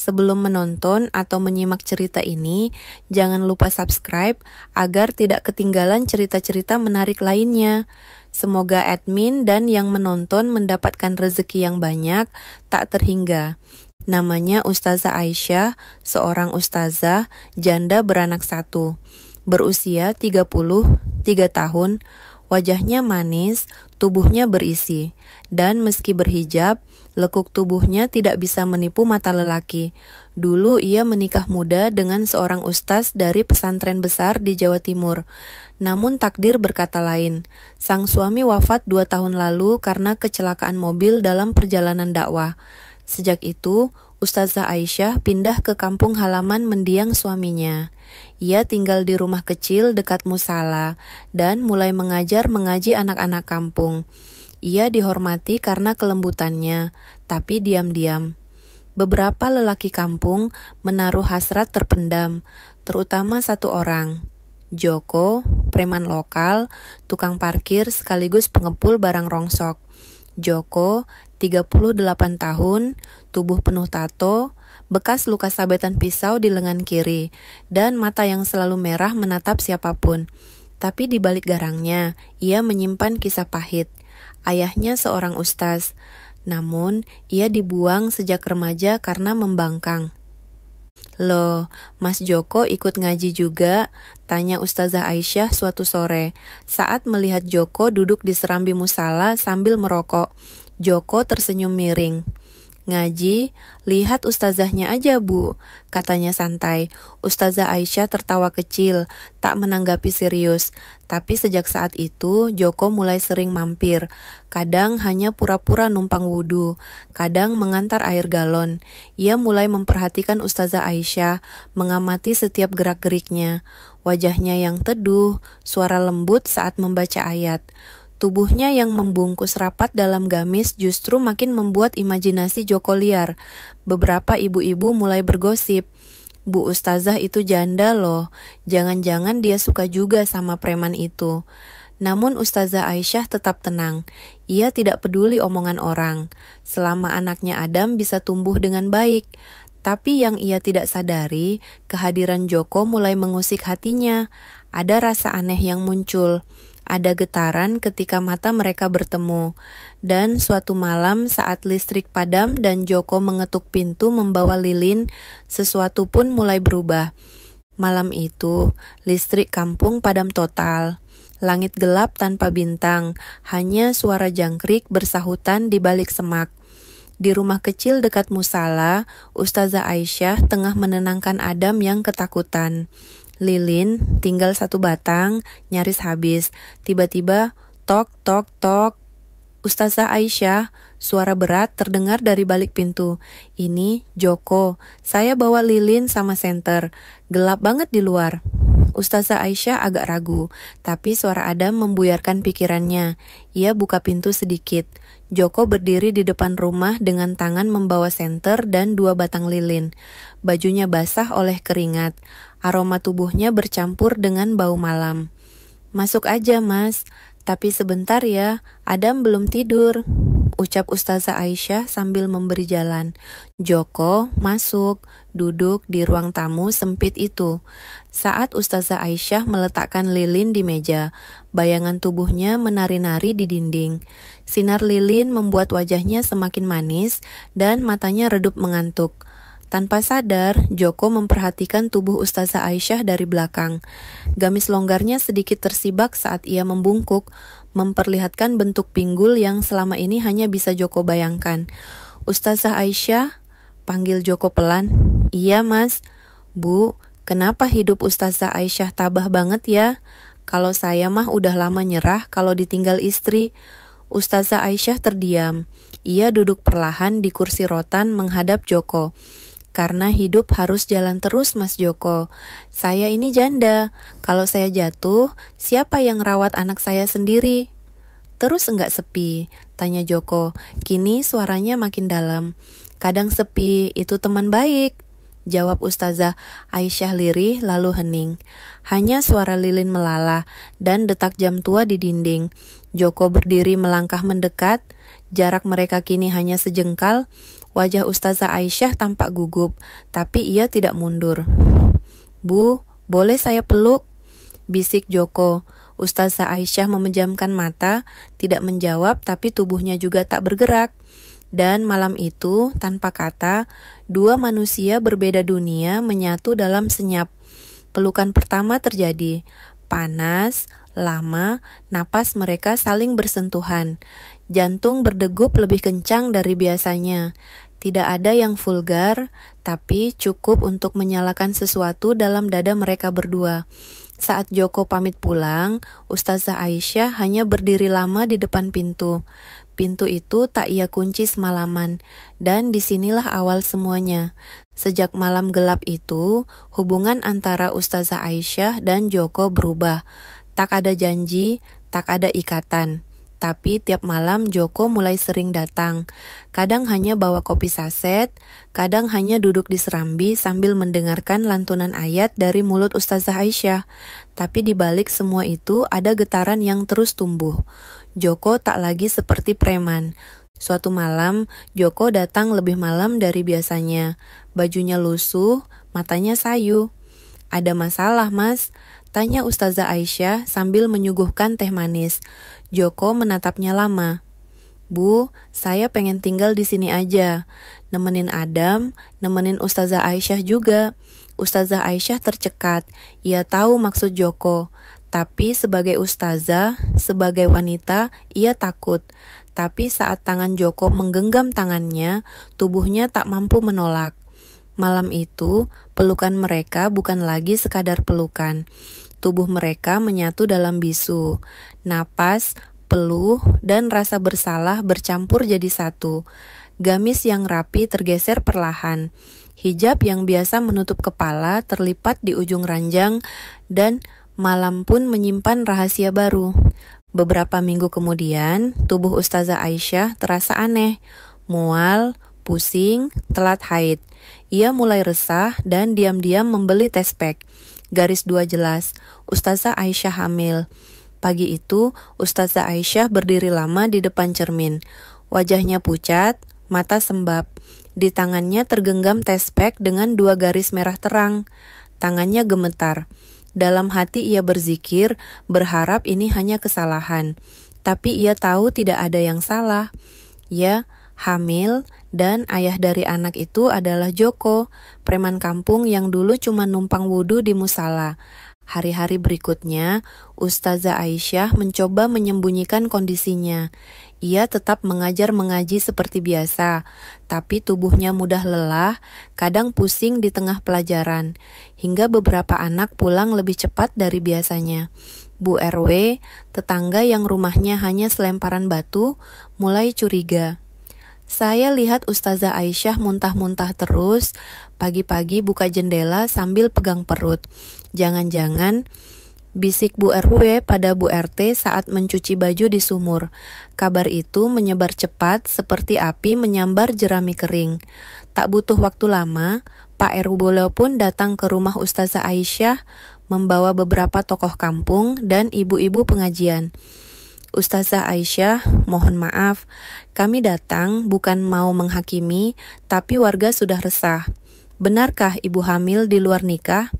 Sebelum menonton atau menyimak cerita ini, jangan lupa subscribe agar tidak ketinggalan cerita-cerita menarik lainnya. Semoga admin dan yang menonton mendapatkan rezeki yang banyak, tak terhingga. Namanya Ustazah Aisyah, seorang ustazah, janda beranak satu. Berusia 33 tahun, wajahnya manis, tubuhnya berisi. Dan meski berhijab, lekuk tubuhnya tidak bisa menipu mata lelaki. Dulu ia menikah muda dengan seorang ustaz dari pesantren besar di Jawa Timur. Namun takdir berkata lain. Sang suami wafat 2 tahun lalu karena kecelakaan mobil dalam perjalanan dakwah. Sejak itu, Ustazah Aisyah pindah ke kampung halaman mendiang suaminya. Ia tinggal di rumah kecil dekat musala dan mulai mengaji anak-anak kampung. Ia dihormati karena kelembutannya, tapi diam-diam. Beberapa lelaki kampung menaruh hasrat terpendam, terutama satu orang. Joko, preman lokal, tukang parkir sekaligus pengepul barang rongsok. Joko, 38 tahun, tubuh penuh tato, bekas luka sabetan pisau di lengan kiri, dan mata yang selalu merah menatap siapapun. Tapi di balik garangnya, ia menyimpan kisah pahit. Ayahnya seorang ustaz, namun ia dibuang sejak remaja karena membangkang. Loh, Mas Joko ikut ngaji juga? Tanya Ustazah Aisyah suatu sore, saat melihat Joko duduk di serambi musala sambil merokok. Joko tersenyum miring. Ngaji, lihat ustazahnya aja bu, katanya santai. Ustazah Aisyah tertawa kecil, tak menanggapi serius. Tapi sejak saat itu, Joko mulai sering mampir. Kadang hanya pura-pura numpang wudu, kadang mengantar air galon. Ia mulai memperhatikan Ustazah Aisyah, mengamati setiap gerak-geriknya. Wajahnya yang teduh, suara lembut saat membaca ayat. Tubuhnya yang membungkus rapat dalam gamis justru makin membuat imajinasi Joko liar. Beberapa ibu-ibu mulai bergosip, Bu Ustazah itu janda loh, jangan-jangan dia suka juga sama preman itu. Namun Ustazah Aisyah tetap tenang. Ia tidak peduli omongan orang, selama anaknya Adam bisa tumbuh dengan baik. Tapi yang ia tidak sadari, kehadiran Joko mulai mengusik hatinya. Ada rasa aneh yang muncul. Ada getaran ketika mata mereka bertemu. Dan suatu malam saat listrik padam dan Joko mengetuk pintu membawa lilin, sesuatu pun mulai berubah. Malam itu, listrik kampung padam total. Langit gelap tanpa bintang, hanya suara jangkrik bersahutan di balik semak. Di rumah kecil dekat musala, Ustazah Aisyah tengah menenangkan Adam yang ketakutan. Lilin, tinggal 1 batang, nyaris habis. Tiba-tiba, tok, tok, tok. Ustazah Aisyah, suara berat terdengar dari balik pintu. Ini Joko, saya bawa lilin sama senter. Gelap banget di luar. Ustazah Aisyah agak ragu, tapi suara Adam membuyarkan pikirannya. Ia buka pintu sedikit. Joko berdiri di depan rumah dengan tangan membawa senter dan 2 batang lilin. Bajunya basah oleh keringat. Aroma tubuhnya bercampur dengan bau malam. Masuk aja mas, tapi sebentar ya, Adam belum tidur, ucap Ustazah Aisyah sambil memberi jalan. Joko masuk, duduk di ruang tamu sempit itu. Saat Ustazah Aisyah meletakkan lilin di meja, bayangan tubuhnya menari-nari di dinding. Sinar lilin membuat wajahnya semakin manis dan matanya redup mengantuk. Tanpa sadar, Joko memperhatikan tubuh Ustazah Aisyah dari belakang. Gamis longgarnya sedikit tersibak saat ia membungkuk, memperlihatkan bentuk pinggul yang selama ini hanya bisa Joko bayangkan. Ustazah Aisyah, panggil Joko pelan. Iya mas. Bu, kenapa hidup Ustazah Aisyah tabah banget ya? Kalau saya mah udah lama nyerah kalau ditinggal istri. Ustazah Aisyah terdiam. Ia duduk perlahan di kursi rotan menghadap Joko. Karena hidup harus jalan terus Mas Joko. Saya ini janda. Kalau saya jatuh, siapa yang rawat anak saya sendiri? Terus enggak sepi? Tanya Joko. Kini suaranya makin dalam. Kadang sepi, itu teman baik. Jawab Ustazah Aisyah lirih lalu hening. Hanya suara lilin melala dan detak jam tua di dinding. Joko berdiri melangkah mendekat. Jarak mereka kini hanya sejengkal. Wajah Ustazah Aisyah tampak gugup, tapi ia tidak mundur. "Bu, boleh saya peluk?" bisik Joko. Ustazah Aisyah memejamkan mata, tidak menjawab tapi tubuhnya juga tak bergerak. Dan malam itu, tanpa kata, dua manusia berbeda dunia menyatu dalam senyap. Pelukan pertama terjadi. Panas, lama, napas mereka saling bersentuhan. Jantung berdegup lebih kencang dari biasanya. Tidak ada yang vulgar, tapi cukup untuk menyalakan sesuatu dalam dada mereka berdua. Saat Joko pamit pulang, Ustazah Aisyah hanya berdiri lama di depan pintu. Pintu itu tak ia kunci semalaman, dan disinilah awal semuanya. Sejak malam gelap itu, hubungan antara Ustazah Aisyah dan Joko berubah. Tak ada janji, tak ada ikatan. Tapi tiap malam Joko mulai sering datang. Kadang hanya bawa kopi saset, kadang hanya duduk di serambi sambil mendengarkan lantunan ayat dari mulut Ustazah Aisyah. Tapi di balik semua itu ada getaran yang terus tumbuh. Joko tak lagi seperti preman. Suatu malam, Joko datang lebih malam dari biasanya. Bajunya lusuh, matanya sayu. "Ada masalah, Mas?" tanya Ustazah Aisyah sambil menyuguhkan teh manis. Joko menatapnya lama. "Bu, saya pengen tinggal di sini aja. Nemenin Adam, nemenin Ustazah Aisyah juga." Ustazah Aisyah tercekat. Ia tahu maksud Joko. Tapi sebagai ustazah, sebagai wanita, ia takut. Tapi saat tangan Joko menggenggam tangannya, tubuhnya tak mampu menolak. Malam itu, pelukan mereka bukan lagi sekadar pelukan. Tubuh mereka menyatu dalam bisu. Napas, peluh, dan rasa bersalah bercampur jadi satu. Gamis yang rapi tergeser perlahan. Hijab yang biasa menutup kepala terlipat di ujung ranjang, dan malam pun menyimpan rahasia baru. Beberapa minggu kemudian, tubuh Ustazah Aisyah terasa aneh, mual, pusing, telat haid. Ia mulai resah dan diam-diam membeli test pack. Garis 2 jelas, Ustazah Aisyah hamil. Pagi itu, Ustazah Aisyah berdiri lama di depan cermin. Wajahnya pucat, mata sembab. Di tangannya tergenggam test pack dengan 2 garis merah terang. Tangannya gemetar. Dalam hati ia berzikir, berharap ini hanya kesalahan. Tapi ia tahu tidak ada yang salah. Ya, hamil, dan ayah dari anak itu adalah Joko, preman kampung yang dulu cuma numpang wudhu di musala. Hari-hari berikutnya, Ustazah Aisyah mencoba menyembunyikan kondisinya. Ia tetap mengajar mengaji seperti biasa, tapi tubuhnya mudah lelah, kadang pusing di tengah pelajaran, hingga beberapa anak pulang lebih cepat dari biasanya. Bu RW, tetangga yang rumahnya hanya selemparan batu, mulai curiga. "Saya lihat Ustazah Aisyah muntah-muntah terus, pagi-pagi buka jendela sambil pegang perut. Jangan-jangan," bisik Bu RW pada Bu RT saat mencuci baju di sumur. Kabar itu menyebar cepat seperti api menyambar jerami kering. Tak butuh waktu lama, Pak RW pun datang ke rumah Ustazah Aisyah membawa beberapa tokoh kampung dan ibu-ibu pengajian. "Ustazah Aisyah, mohon maaf, kami datang bukan mau menghakimi, tapi warga sudah resah. Benarkah ibu hamil di luar nikah?"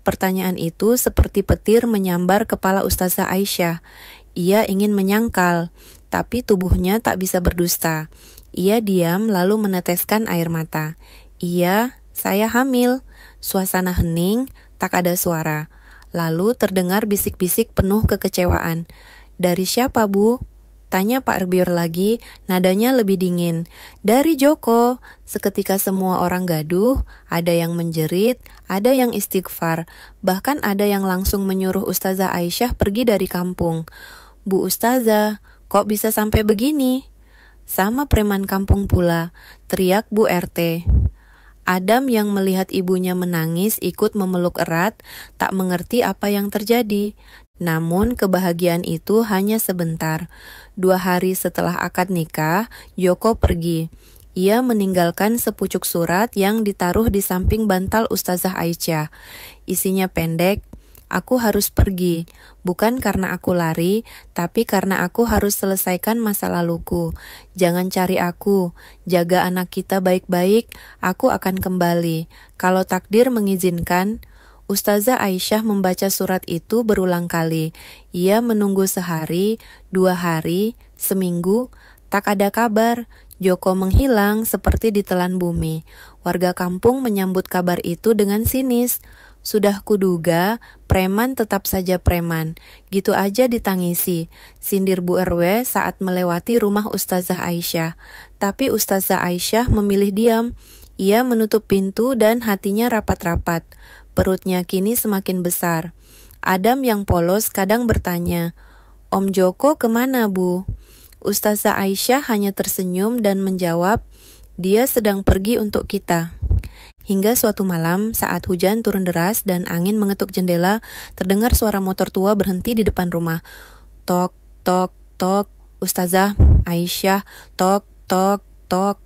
Pertanyaan itu seperti petir menyambar kepala Ustazah Aisyah. Ia ingin menyangkal, tapi tubuhnya tak bisa berdusta. Ia diam lalu meneteskan air mata. "Iya, saya hamil." Suasana hening, tak ada suara. Lalu terdengar bisik-bisik penuh kekecewaan. "Dari siapa, Bu?" tanya Pak Erbior lagi, nadanya lebih dingin. "Dari Joko." Seketika semua orang gaduh, ada yang menjerit, ada yang istighfar, bahkan ada yang langsung menyuruh Ustazah Aisyah pergi dari kampung. "Bu Ustazah, kok bisa sampai begini?" "Sama preman kampung pula," teriak Bu RT. Adam yang melihat ibunya menangis ikut memeluk erat, tak mengerti apa yang terjadi. Namun kebahagiaan itu hanya sebentar. 2 hari setelah akad nikah, Joko pergi. Ia meninggalkan sepucuk surat yang ditaruh di samping bantal Ustazah Aisyah. Isinya pendek, Aku harus pergi, bukan karena aku lari, tapi karena aku harus selesaikan masa laluku. Jangan cari aku, jaga anak kita baik-baik, aku akan kembali. Kalau takdir mengizinkan. Ustazah Aisyah membaca surat itu berulang kali. Ia menunggu sehari, 2 hari, seminggu, tak ada kabar. Joko menghilang seperti ditelan bumi. Warga kampung menyambut kabar itu dengan sinis. Sudah kuduga, preman tetap saja preman. Gitu aja ditangisi, sindir Bu RW saat melewati rumah Ustazah Aisyah. Tapi Ustazah Aisyah memilih diam. Ia menutup pintu dan hatinya rapat-rapat. Perutnya kini semakin besar. Adam yang polos kadang bertanya, "Om Joko kemana, Bu?" Ustazah Aisyah hanya tersenyum dan menjawab, "Dia sedang pergi untuk kita." Hingga suatu malam, saat hujan turun deras dan angin mengetuk jendela, terdengar suara motor tua berhenti di depan rumah. Tok, tok, tok, Ustazah Aisyah, tok, tok, tok.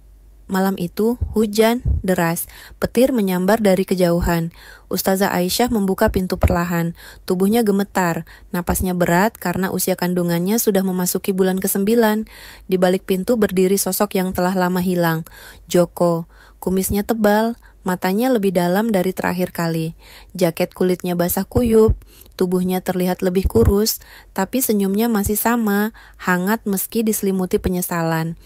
Malam itu, hujan deras, petir menyambar dari kejauhan. Ustazah Aisyah membuka pintu perlahan. Tubuhnya gemetar, napasnya berat karena usia kandungannya sudah memasuki bulan ke-9. Di balik pintu berdiri sosok yang telah lama hilang. Joko, kumisnya tebal, matanya lebih dalam dari terakhir kali. Jaket kulitnya basah kuyup, tubuhnya terlihat lebih kurus, tapi senyumnya masih sama, hangat meski diselimuti penyesalan.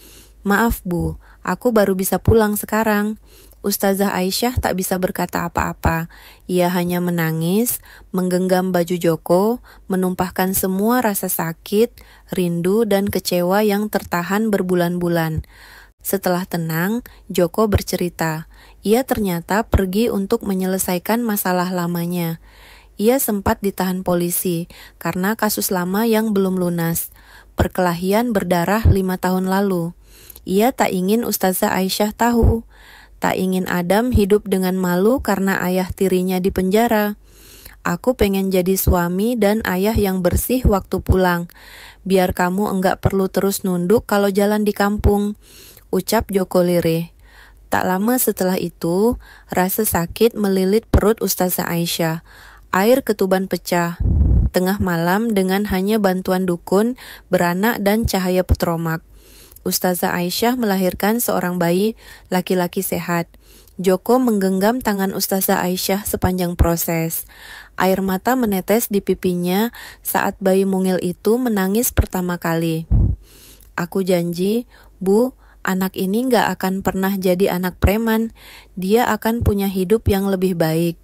"Maaf Bu, aku baru bisa pulang sekarang." Ustazah Aisyah tak bisa berkata apa-apa. Ia hanya menangis, menggenggam baju Joko, menumpahkan semua rasa sakit, rindu, dan kecewa yang tertahan berbulan-bulan. Setelah tenang, Joko bercerita. Ia ternyata pergi untuk menyelesaikan masalah lamanya. Ia sempat ditahan polisi karena kasus lama yang belum lunas. Perkelahian berdarah 5 tahun lalu. Ia tak ingin Ustazah Aisyah tahu. Tak ingin Adam hidup dengan malu karena ayah tirinya di penjara. "Aku pengen jadi suami dan ayah yang bersih waktu pulang. Biar kamu enggak perlu terus nunduk kalau jalan di kampung," ucap Joko lirih. Tak lama setelah itu, rasa sakit melilit perut Ustazah Aisyah. Air ketuban pecah. Tengah malam dengan hanya bantuan dukun, beranak, dan cahaya petromak. Ustazah Aisyah melahirkan seorang bayi laki-laki sehat. Joko menggenggam tangan Ustazah Aisyah sepanjang proses. Air mata menetes di pipinya saat bayi mungil itu menangis pertama kali. "Aku janji, Bu, anak ini gak akan pernah jadi anak preman. Dia akan punya hidup yang lebih baik."